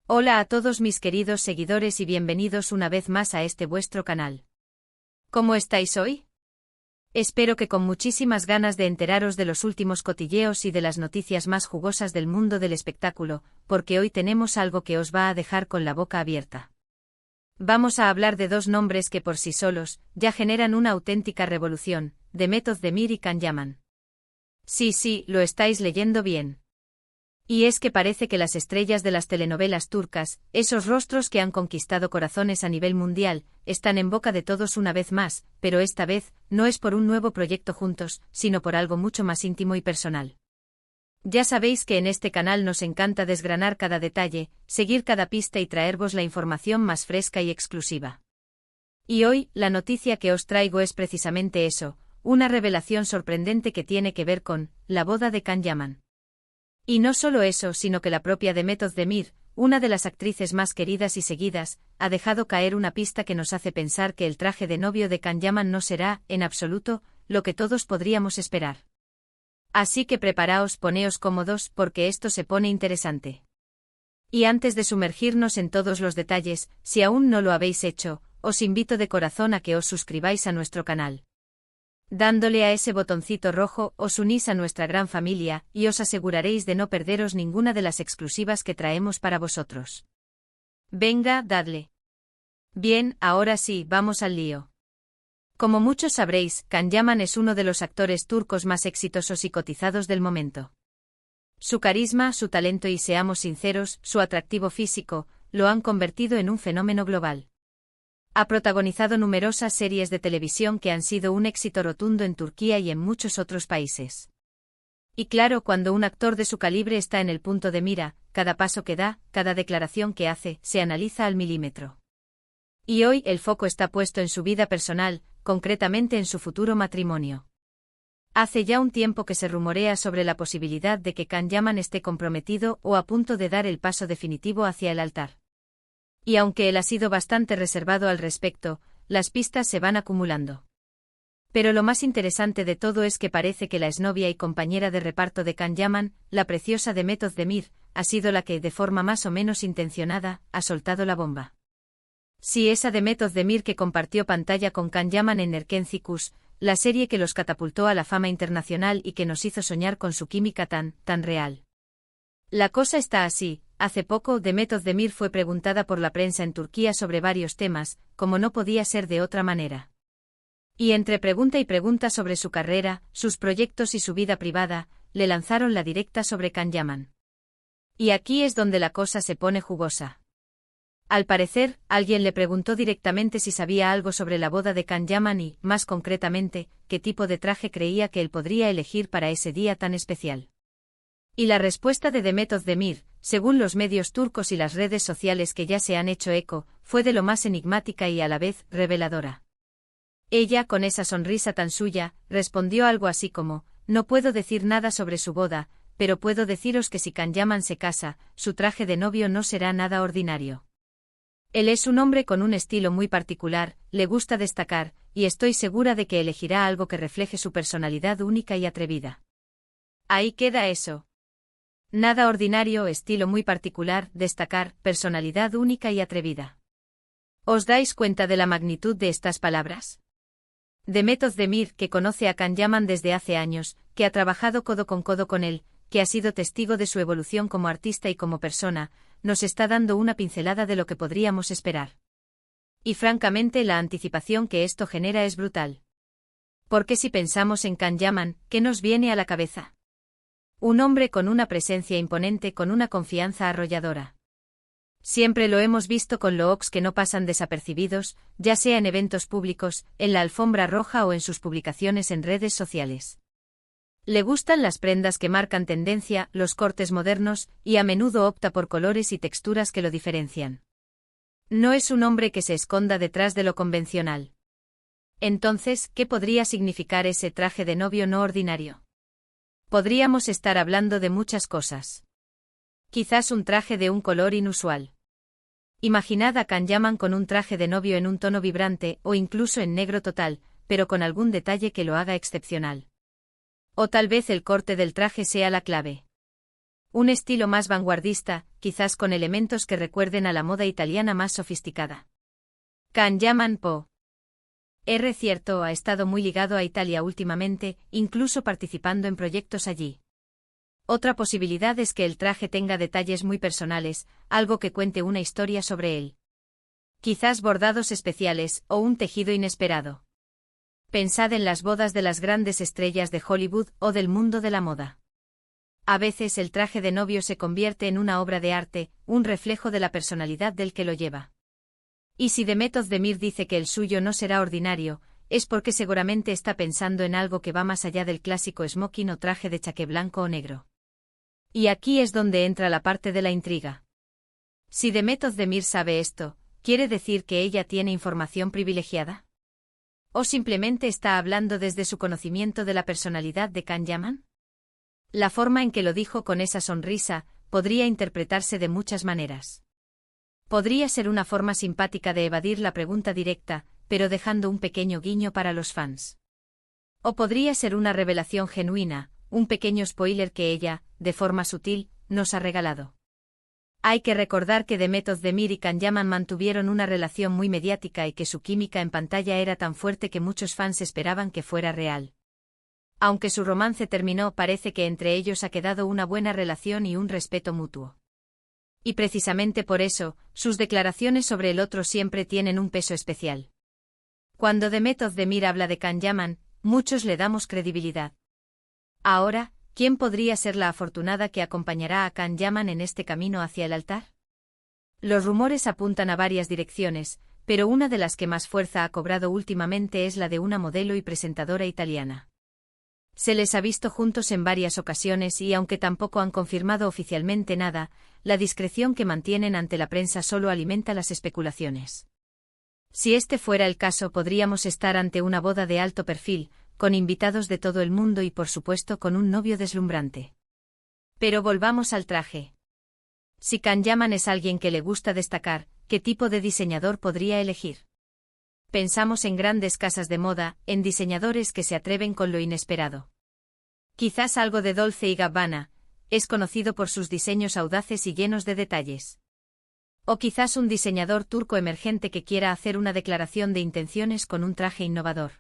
Hola a todos mis queridos seguidores y bienvenidos una vez más a este vuestro canal. ¿Cómo estáis hoy? Espero que con muchísimas ganas de enteraros de los últimos cotilleos y de las noticias más jugosas del mundo del espectáculo, porque hoy tenemos algo que os va a dejar con la boca abierta. Vamos a hablar de dos nombres que por sí solos ya generan una auténtica revolución, Demet Özdemir y Can Yaman. Sí, lo estáis leyendo bien. Y es que parece que las estrellas de las telenovelas turcas, esos rostros que han conquistado corazones a nivel mundial, están en boca de todos una vez más, pero esta vez, no es por un nuevo proyecto juntos, sino por algo mucho más íntimo y personal. Ya sabéis que en este canal nos encanta desgranar cada detalle, seguir cada pista y traervos la información más fresca y exclusiva. Y hoy, la noticia que os traigo es precisamente eso, una revelación sorprendente que tiene que ver con la boda de Can Yaman. Y no solo eso, sino que la propia Demet Özdemir, una de las actrices más queridas y seguidas, ha dejado caer una pista que nos hace pensar que el traje de novio de Can Yaman no será, en absoluto, lo que todos podríamos esperar. Así que preparaos, poneos cómodos, porque esto se pone interesante. Y antes de sumergirnos en todos los detalles, si aún no lo habéis hecho, os invito de corazón a que os suscribáis a nuestro canal. Dándole a ese botoncito rojo, os unís a nuestra gran familia, y os aseguraréis de no perderos ninguna de las exclusivas que traemos para vosotros. Venga, dadle. Bien, ahora sí, vamos al lío. Como muchos sabréis, Can Yaman es uno de los actores turcos más exitosos y cotizados del momento. Su carisma, su talento y, seamos sinceros, su atractivo físico, lo han convertido en un fenómeno global. Ha protagonizado numerosas series de televisión que han sido un éxito rotundo en Turquía y en muchos otros países. Y claro, cuando un actor de su calibre está en el punto de mira, cada paso que da, cada declaración que hace, se analiza al milímetro. Y hoy el foco está puesto en su vida personal, concretamente en su futuro matrimonio. Hace ya un tiempo que se rumorea sobre la posibilidad de que Can Yaman esté comprometido o a punto de dar el paso definitivo hacia el altar. Y aunque él ha sido bastante reservado al respecto, las pistas se van acumulando. Pero lo más interesante de todo es que parece que la exnovia y compañera de reparto de Can Yaman, la preciosa Demet Özdemir, ha sido la que, de forma más o menos intencionada, ha soltado la bomba. Sí, esa Demet Özdemir que compartió pantalla con Can Yaman en Erkenci Kuş, la serie que los catapultó a la fama internacional y que nos hizo soñar con su química tan real. La cosa está así. Hace poco, Demet Özdemir fue preguntada por la prensa en Turquía sobre varios temas, como no podía ser de otra manera. Y entre pregunta y pregunta sobre su carrera, sus proyectos y su vida privada, le lanzaron la directa sobre Can Yaman. Y aquí es donde la cosa se pone jugosa. Al parecer, alguien le preguntó directamente si sabía algo sobre la boda de Can Yaman y, más concretamente, qué tipo de traje creía que él podría elegir para ese día tan especial. Y la respuesta de Demet Özdemir, según los medios turcos y las redes sociales que ya se han hecho eco, fue de lo más enigmática y a la vez reveladora. Ella, con esa sonrisa tan suya, respondió algo así como: no puedo decir nada sobre su boda, pero puedo deciros que si Can Yaman se casa, su traje de novio no será nada ordinario. Él es un hombre con un estilo muy particular, le gusta destacar, y estoy segura de que elegirá algo que refleje su personalidad única y atrevida. Ahí queda eso. Nada ordinario, estilo muy particular, destacar, personalidad única y atrevida. ¿Os dais cuenta de la magnitud de estas palabras? Demet Özdemir, que conoce a Can Yaman desde hace años, que ha trabajado codo con él, que ha sido testigo de su evolución como artista y como persona, nos está dando una pincelada de lo que podríamos esperar. Y francamente la anticipación que esto genera es brutal. Porque si pensamos en Can Yaman, ¿qué nos viene a la cabeza? Un hombre con una presencia imponente, con una confianza arrolladora. Siempre lo hemos visto con looks que no pasan desapercibidos, ya sea en eventos públicos, en la alfombra roja o en sus publicaciones en redes sociales. Le gustan las prendas que marcan tendencia, los cortes modernos, y a menudo opta por colores y texturas que lo diferencian. No es un hombre que se esconda detrás de lo convencional. Entonces, ¿qué podría significar ese traje de novio no ordinario? Podríamos estar hablando de muchas cosas. Quizás un traje de un color inusual. Imaginad a Can Yaman con un traje de novio en un tono vibrante o incluso en negro total, pero con algún detalle que lo haga excepcional. O tal vez el corte del traje sea la clave. Un estilo más vanguardista, quizás con elementos que recuerden a la moda italiana más sofisticada. Kan Po. Cierto, ha estado muy ligado a Italia últimamente, incluso participando en proyectos allí. Otra posibilidad es que el traje tenga detalles muy personales, algo que cuente una historia sobre él. Quizás bordados especiales, o un tejido inesperado. Pensad en las bodas de las grandes estrellas de Hollywood o del mundo de la moda. A veces el traje de novio se convierte en una obra de arte, un reflejo de la personalidad del que lo lleva. Y si Demet Özdemir dice que el suyo no será ordinario, es porque seguramente está pensando en algo que va más allá del clásico smoking o traje de chaqué blanco o negro. Y aquí es donde entra la parte de la intriga. Si Demet Özdemir sabe esto, ¿quiere decir que ella tiene información privilegiada? ¿O simplemente está hablando desde su conocimiento de la personalidad de Can Yaman? La forma en que lo dijo con esa sonrisa podría interpretarse de muchas maneras. Podría ser una forma simpática de evadir la pregunta directa, pero dejando un pequeño guiño para los fans. O podría ser una revelación genuina, un pequeño spoiler que ella, de forma sutil, nos ha regalado. Hay que recordar que Demet Özdemir y Can Yaman mantuvieron una relación muy mediática y que su química en pantalla era tan fuerte que muchos fans esperaban que fuera real. Aunque su romance terminó, parece que entre ellos ha quedado una buena relación y un respeto mutuo. Y precisamente por eso, sus declaraciones sobre el otro siempre tienen un peso especial. Cuando Demet Özdemir habla de Can Yaman, muchos le damos credibilidad. Ahora, ¿quién podría ser la afortunada que acompañará a Can Yaman en este camino hacia el altar? Los rumores apuntan a varias direcciones, pero una de las que más fuerza ha cobrado últimamente es la de una modelo y presentadora italiana. Se les ha visto juntos en varias ocasiones y aunque tampoco han confirmado oficialmente nada, la discreción que mantienen ante la prensa solo alimenta las especulaciones. Si este fuera el caso, podríamos estar ante una boda de alto perfil, con invitados de todo el mundo y por supuesto con un novio deslumbrante. Pero volvamos al traje. Si Can Yaman es alguien que le gusta destacar, ¿qué tipo de diseñador podría elegir? Pensamos en grandes casas de moda, en diseñadores que se atreven con lo inesperado. Quizás algo de Dolce y Gabbana, es conocido por sus diseños audaces y llenos de detalles. O quizás un diseñador turco emergente que quiera hacer una declaración de intenciones con un traje innovador.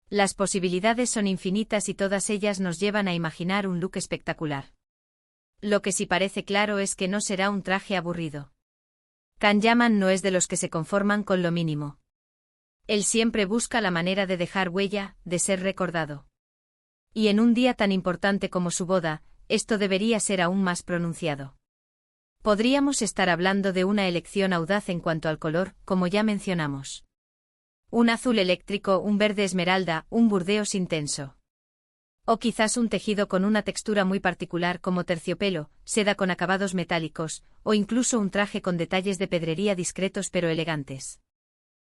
Las posibilidades son infinitas y todas ellas nos llevan a imaginar un look espectacular. Lo que sí parece claro es que no será un traje aburrido. Can Yaman no es de los que se conforman con lo mínimo. Él siempre busca la manera de dejar huella, de ser recordado. Y en un día tan importante como su boda, esto debería ser aún más pronunciado. Podríamos estar hablando de una elección audaz en cuanto al color, como ya mencionamos. Un azul eléctrico, un verde esmeralda, un burdeos intenso. O quizás un tejido con una textura muy particular como terciopelo, seda con acabados metálicos, o incluso un traje con detalles de pedrería discretos pero elegantes.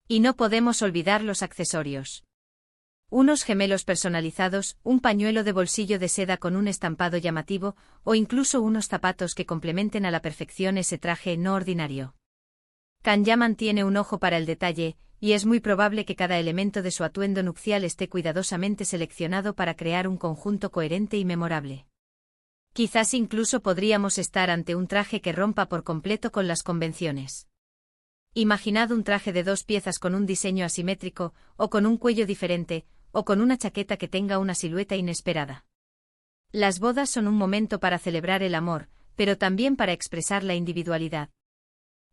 Y no podemos olvidar los accesorios. Unos gemelos personalizados, un pañuelo de bolsillo de seda con un estampado llamativo, o incluso unos zapatos que complementen a la perfección ese traje no ordinario. Can Yaman tiene un ojo para el detalle, y es muy probable que cada elemento de su atuendo nupcial esté cuidadosamente seleccionado para crear un conjunto coherente y memorable. Quizás incluso podríamos estar ante un traje que rompa por completo con las convenciones. Imaginad un traje de 2 piezas con un diseño asimétrico, o con un cuello diferente, o con una chaqueta que tenga una silueta inesperada. Las bodas son un momento para celebrar el amor, pero también para expresar la individualidad.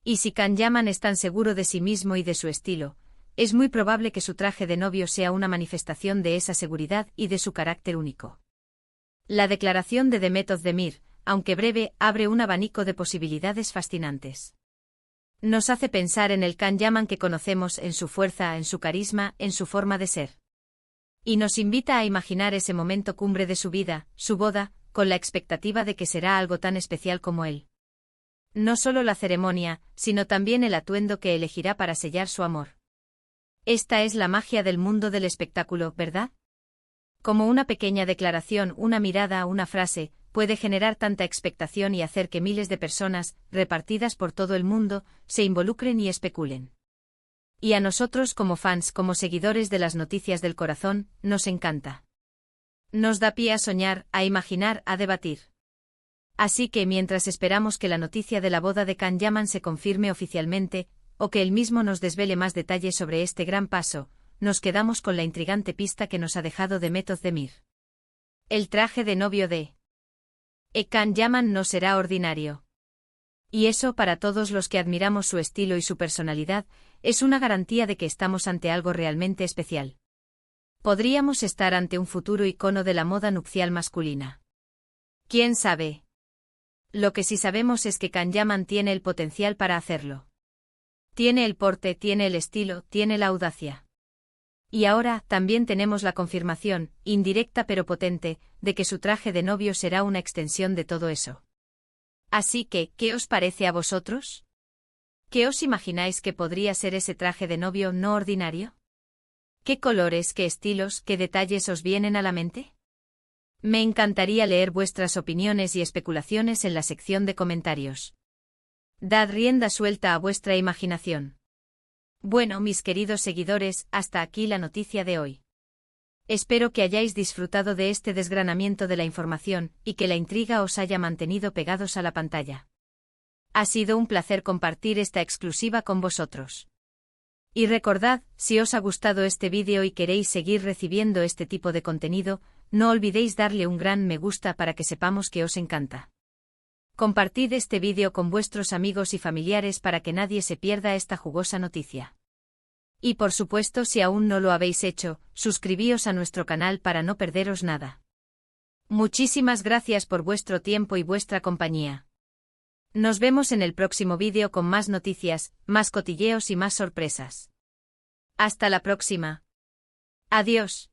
Y si Can Yaman es tan seguro de sí mismo y de su estilo, es muy probable que su traje de novio sea una manifestación de esa seguridad y de su carácter único. La declaración de Demet Özdemir, aunque breve, abre un abanico de posibilidades fascinantes. Nos hace pensar en el Can Yaman que conocemos, en su fuerza, en su carisma, en su forma de ser. Y nos invita a imaginar ese momento cumbre de su vida, su boda, con la expectativa de que será algo tan especial como él. No solo la ceremonia, sino también el atuendo que elegirá para sellar su amor. Esta es la magia del mundo del espectáculo, ¿verdad? Como una pequeña declaración, una mirada, una frase, puede generar tanta expectación y hacer que miles de personas, repartidas por todo el mundo, se involucren y especulen. Y a nosotros como fans, como seguidores de las noticias del corazón, nos encanta. Nos da pie a soñar, a imaginar, a debatir. Así que mientras esperamos que la noticia de la boda de Can Yaman se confirme oficialmente, o que él mismo nos desvele más detalles sobre este gran paso, nos quedamos con la intrigante pista que nos ha dejado Demet Özdemir. El traje de novio de Can Yaman no será ordinario. Y eso, para todos los que admiramos su estilo y su personalidad, es una garantía de que estamos ante algo realmente especial. Podríamos estar ante un futuro icono de la moda nupcial masculina. ¿Quién sabe? Lo que sí sabemos es que Can Yaman tiene el potencial para hacerlo. Tiene el porte, tiene el estilo, tiene la audacia. Y ahora también tenemos la confirmación, indirecta pero potente, de que su traje de novio será una extensión de todo eso. Así que, ¿qué os parece a vosotros? ¿Qué os imagináis que podría ser ese traje de novio no ordinario? ¿Qué colores, qué estilos, qué detalles os vienen a la mente? Me encantaría leer vuestras opiniones y especulaciones en la sección de comentarios. Dad rienda suelta a vuestra imaginación. Bueno, mis queridos seguidores, hasta aquí la noticia de hoy. Espero que hayáis disfrutado de este desgranamiento de la información y que la intriga os haya mantenido pegados a la pantalla. Ha sido un placer compartir esta exclusiva con vosotros. Y recordad, si os ha gustado este vídeo y queréis seguir recibiendo este tipo de contenido, no olvidéis darle un gran me gusta para que sepamos que os encanta. Compartid este vídeo con vuestros amigos y familiares para que nadie se pierda esta jugosa noticia. Y por supuesto, si aún no lo habéis hecho, suscribíos a nuestro canal para no perderos nada. Muchísimas gracias por vuestro tiempo y vuestra compañía. Nos vemos en el próximo vídeo con más noticias, más cotilleos y más sorpresas. Hasta la próxima. Adiós.